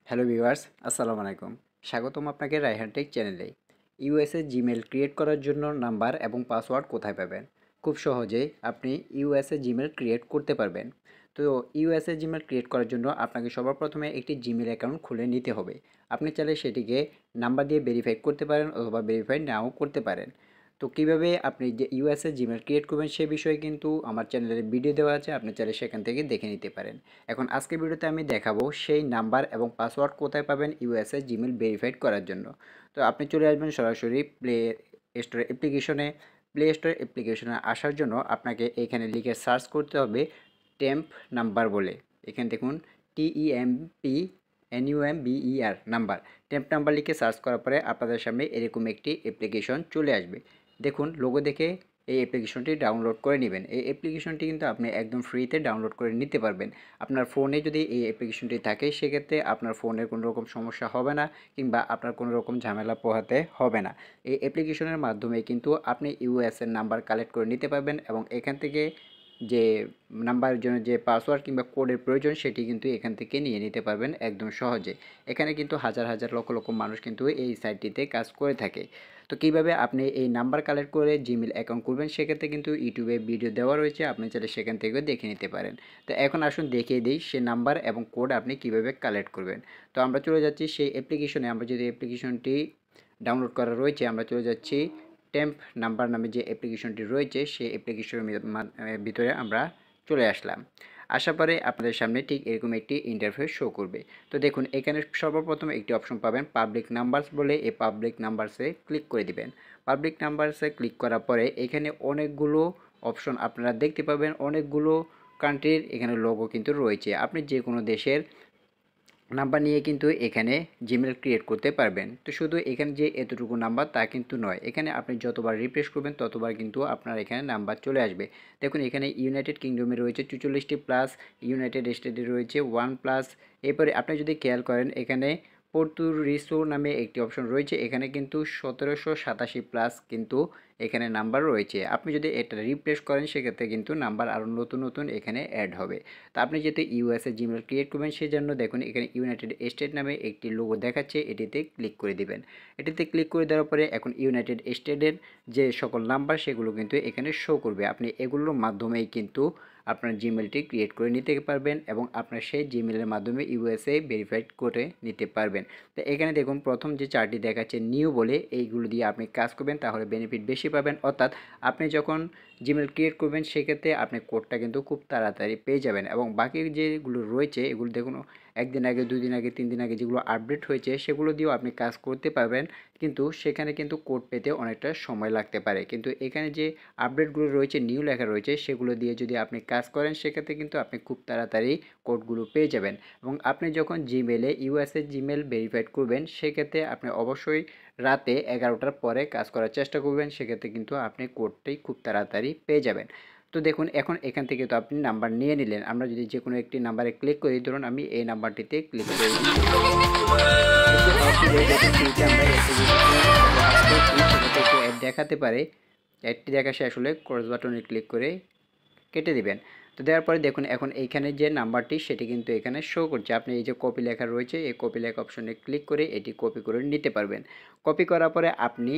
Hello viewers, আসসালামু আলাইকুম। স্বাগতম আপনাকে রায়হান টেক চ্যানেলে। ইউএসএ জিমেল ক্রিয়েট করার জন্য নাম্বার এবং পাসওয়ার্ড কোথায় পাবেন? খুব সহজেই আপনি ইউএসএ জিমেল ক্রিয়েট করতে পারবেন। তো ইউএসএ জিমেল ক্রিয়েট করার জন্য আপনাকে সবার প্রথমে একটি জিমেল অ্যাকাউন্ট খুলে নিতে হবে। আপনি চাইলে সেটিকে নাম্বার দিয়ে ভেরিফাই করতে পারেন অথবা ভেরিফাই নাও করতে পারেন। তো কিভাবে আপনি যে ইউএসএ জিমেল ক্রিয়েট করবেন সে বিষয়ে কিন্তু আমার চ্যানেলে ভিডিও দেওয়া আছে, আপনি চাইলে সেখান থেকে দেখে নিতে পারেন। এখন আজকের ভিডিওতে আমি দেখাবো সেই নাম্বার এবং পাসওয়ার্ড কোথায় পাবেন ইউএসএ জিমেল ভেরিফাইড করার জন্য। তো আপনি চলে আসবেন সরাসরি প্লে স্টোর অ্যাপ্লিকেশনে আসার জন্য আপনাকে এখানে লিখে সার্চ করতে হবে টেম্প নাম্বার বলে। এখানে দেখুন TEMPNUMBER নাম্বার, টেম্প নাম্বার লিখে সার্চ করার পরে আপনাদের সামনে এরকম একটি অ্যাপ্লিকেশন চলে আসবে। দেখুন লোগো দেখে এই অ্যাপ্লিকেশনটি ডাউনলোড করে নেবেন। এই অ্যাপ্লিকেশনটি কিন্তু আপনি একদম ফ্রিতে ডাউনলোড করে নিতে পারবেন। আপনার ফোনে যদি এই অ্যাপ্লিকেশনটি থাকে সেক্ষেত্রে আপনার ফোনের কোনো রকম সমস্যা হবে না, কিংবা আপনার কোনো রকম ঝামেলা পোহাতে হবে না। এই অ্যাপ্লিকেশনের মাধ্যমে কিন্তু আপনি ইউএসএর নাম্বার কালেক্ট করে নিতে পারবেন এবং এখান থেকে যে নাম্বারের জন্য যে পাসওয়ার্ড কিংবা কোডের প্রয়োজন সেটি কিন্তু এখান থেকে নিয়ে নিতে পারবেন একদম সহজে। এখানে কিন্তু হাজার হাজার লক্ষ লক্ষ মানুষ কিন্তু এই সাইটটিতে কাজ করে থাকে। তো কিভাবে আপনি এই নাম্বার কালেক্ট করে জিমেল অ্যাকাউন্ট করবেন সেক্ষেত্রে কিন্তু ইউটিউবে ভিডিও দেওয়া রয়েছে, আপনি চাইলে সেখান থেকেও দেখে নিতে পারেন। তো এখন আসুন দেখিয়ে দিই সে নাম্বার এবং কোড আপনি কিভাবে কালেক্ট করবেন। তো আমরা চলে যাচ্ছি সেই অ্যাপ্লিকেশনে। আমরা যদি অ্যাপ্লিকেশনটি ডাউনলোড করা রয়েছে আমরা চলে যাচ্ছি টেম্প নাম্বার নামে যে অ্যাপ্লিকেশনটি রয়েছে সেই অ্যাপ্লিকেশনের ভিতরে আমরা চলে আসলাম। আসার পরে আপনাদের সামনে ঠিক এরকম একটি ইন্টারফেস শো করবে। তো দেখুন এখানে সর্বপ্রথম একটি অপশন পাবেন পাবলিক নাম্বারস বলে, এই পাবলিক নাম্বারসে ক্লিক করে দিবেন। পাবলিক নাম্বারসে ক্লিক করার পরে এখানে অনেকগুলো অপশন আপনারা দেখতে পাবেন, অনেকগুলো কান্ট্রির এখানে লোগো কিন্তু রয়েছে। আপনি যে কোনো দেশের নাম্বার নিয়ে কিন্তু এখানে জিমেল ক্রিয়েট করতে পারবেন। তো শুধু এখানে যে এতটুকু নাম্বার তা কিন্তু নয়, এখানে আপনি যতবার রিফ্রেশ করবেন ততবার কিন্তু আপনার এখানে নাম্বার চলে আসবে। দেখুন এখানে ইউনাইটেড কিংডমে রয়েছে 44টি প্লাস, ইউনাইটেড স্টেটে রয়েছে 1 প্লাস। এরপরে আপনি যদি খেয়াল করেন এখানে পর্তুরিসো নামে একটি অপশন রয়েছে, এখানে কিন্তু 1787 প্লাস কিন্তু এখানে নাম্বার রয়েছে। আপনি যদি এটা রিফ্রেশ করেন সেক্ষেত্রে কিন্তু নাম্বার আরও নতুন নতুন এখানে অ্যাড হবে। তো আপনি যেহেতু ইউএসএ জিমেল ক্রিয়েট করবেন সেজন্য দেখুন এখানে ইউনাইটেড স্টেট নামে একটি লোগো দেখাচ্ছে, এটিতে ক্লিক করে দিবেন। এটিতে ক্লিক করে দেওয়ার পরে এখন ইউনাইটেড স্টেটের যে সকল নাম্বার সেগুলো কিন্তু এখানে শো করবে। আপনি এগুলোর মাধ্যমেই কিন্তু আপনার জিমেলটি ক্রিয়েট করে নিতে পারবেন এবং আপনার সেই জিমেলের মাধ্যমে ইউএসএ ভেরিফাইড করে নিতে পারবেন। তো এখানে দেখুন প্রথম যে চারটি দেখাচ্ছে নিউ বলে, এইগুলো দিয়ে আপনি কাজ করবেন তাহলে বেনিফিট বেশি পাবেন। অর্থাৎ আপনি যখন জিমেল ক্রিয়েট করবেন সেক্ষেত্রে আপনি কোডটা কিন্তু খুব তাড়াতাড়ি পেয়ে যাবেন এবং বাকি যেগুলো রয়েছে এগুলো দেখুন একদিন আগে, 2 দিন আগে, 3 দিন আগে যেগুলো আপডেট হয়েছে সেগুলো দিয়েও আপনি কাজ করতে পারবেন, কিন্তু সেখানে কিন্তু কোড পেতে অনেকটা সময় লাগতে পারে। কিন্তু এখানে যে আপডেটগুলো রয়েছে নিউ লেখা রয়েছে সেগুলো দিয়ে যদি আপনি কাজ করেন সেক্ষেত্রে কিন্তু আপনি খুব তাড়াতাড়ি কোডগুলো পেয়ে যাবেন। এবং আপনি যখন জিমেলে ইউএসএ জিমেল ভেরিফাইড করবেন সেক্ষেত্রে আপনি অবশ্যই রাতে 11টার পরে কাজ করার চেষ্টা করবেন, সেক্ষেত্রে কিন্তু আপনি কোডটি খুব তাড়াতাড়ি পেয়ে যাবেন। তো দেখুন এখন এখান থেকে তো আপনি নাম্বার নিয়ে নিলেন। আমরা যদি যে কোনো একটি নাম্বারে ক্লিক করি, ধরুন আমি এই নাম্বারটিতে ক্লিক করে দিচ্ছি। একটু একটি দেখুন ফ্রিতে আমরা একটু অ্যাড দেখাতে পারে, অ্যাডটি দেখা শেষ হলে ক্রস বাটনে ক্লিক করে কেটে দিবেন। তো দেওয়ার পরে দেখুন এখন এইখানে যে নাম্বারটি সেটি কিন্তু এখানে শো করছে। আপনি এই যে কপি লেখা রয়েছে এই কপি লেখা অপশনে ক্লিক করে এটি কপি করে নিতে পারবেন। কপি করার পরে আপনি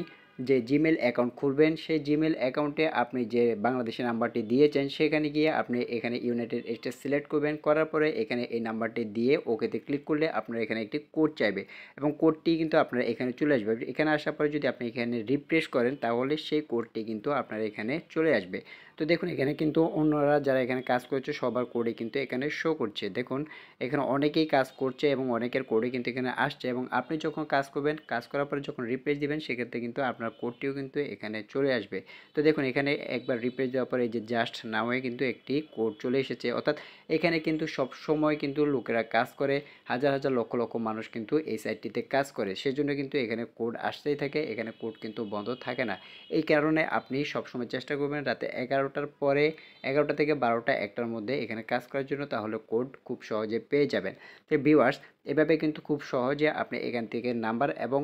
যে জিমেল অ্যাকাউন্ট খুলবেন সেই জিমেল অ্যাকাউন্টে আপনি যে বাংলাদেশের নাম্বারটি দিয়েছেন সেখানে গিয়ে আপনি এখানে ইউনাইটেড স্টেটস সিলেক্ট করবেন। করার পরে এখানে এই নাম্বারটি দিয়ে ওকেতে ক্লিক করলে আপনার এখানে একটি কোড চাইবে এবং কোডটি কিন্তু আপনার এখানে চলে আসবে। এখানে আসার পরে যদি আপনি এখানে রিফ্রেশ করেন তাহলে সেই কোডটি কিন্তু আপনার এখানে চলে আসবে। তো দেখুন এখানে কিন্তু অন্যরা যারা এখানে কাজ করছে সবার কোডে কিন্তু এখানে শো করছে। দেখুন এখানে অনেকেই কাজ করছে এবং অনেকের কোডে কিন্তু এখানে আসছে এবং আপনি যখন কাজ করবেন, কাজ করার পরে যখন রিপ্লেস দিবেন সেক্ষেত্রে কিন্তু আপনার কোডটিও কিন্তু এখানে চলে আসবে। তো দেখুন এখানে একবার রিপ্লেস দেওয়ার পরে এই যে জাস্ট নাওয়ে কিন্তু একটি কোড চলে এসেছে। অর্থাৎ এখানে কিন্তু সব সময় কিন্তু লোকেরা কাজ করে, হাজার হাজার লক্ষ লক্ষ মানুষ কিন্তু এই সাইটটিতে কাজ করে, সেজন্য কিন্তু এখানে কোড আসতেই থাকে, এখানে কোড কিন্তু বন্ধ থাকে না। এই কারণে আপনি সবসময় চেষ্টা করবেন রাতে 11টার পরে, 11টা থেকে 12টা 1টার মধ্যে এখানে কাজ করার জন্য, তাহলে কোড খুব সহজে পেয়ে যাবেন। তো ভিউয়ার্স এভাবে কিন্তু খুব সহজে আপনি এখান থেকে নাম্বার এবং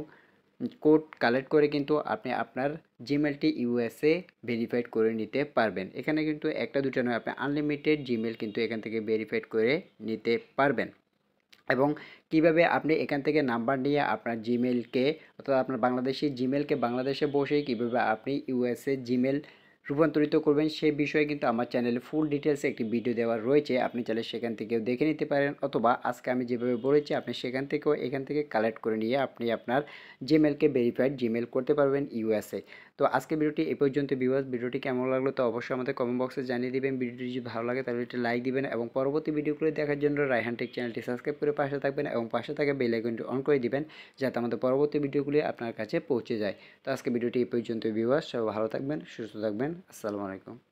কোড কালেক্ট করে কিন্তু আপনি আপনার জিমেলটি ইউএসএ ভেরিফাইড করে নিতে পারবেন। এখানে কিন্তু একটা দুটো নয়, আপনি আনলিমিটেড জিমেল কিন্তু এখান থেকে ভেরিফাইড করে নিতে পারবেন। এবং কিভাবে আপনি এখান থেকে নাম্বার নিয়ে আপনার জিমেলকে অর্থাৎ আপনার বাংলাদেশি জিমেলকে বাংলাদেশে বসেই কীভাবে আপনি ইউএসএ জিমেল রূপান্তরিত করবেন সেই বিষয়ে কিন্তু আমার চ্যানেলে ফুল ডিটেলসে একটি ভিডিও দেওয়া রয়েছে। আপনি চাইলে সেখান থেকেও দেখে নিতে পারেন, অথবা আজকে আমি যেভাবে বলেছি আপনি সেখান থেকেও এখান থেকে কালেক্ট করে নিয়ে আপনি আপনার জিমেলকে ভেরিফাইড জিমেল করতে পারবেন ইউএসএ। তো আজকে ভিডিওটি এ পর্যন্ত ভিউয়ার্স, ভিডিওটি কেমন লাগলো তো অবশ্যই আমাদের কমেন্ট বক্সে জানিয়ে দিবেন। ভিডিওটি যদি ভালো লাগে তাহলে একটি লাইক দিবেন এবং পরবর্তী ভিডিওগুলো দেখার জন্য রায়হান টেক চ্যানেলটি সাবস্ক্রাইব করে পাশে থাকবেন এবং পাশে থাকা বেল আইকনটি অন করে দিবেন যাতে আমাদের পরবর্তী ভিডিওগুলি আপনার কাছে পৌঁছে যায়। তো আজকে ভিডিওটি এই পর্যন্ত ভিউয়ার্স, সবাই ভালো থাকবেন, সুস্থ থাকবেন। আসসালামু আলাইকুম।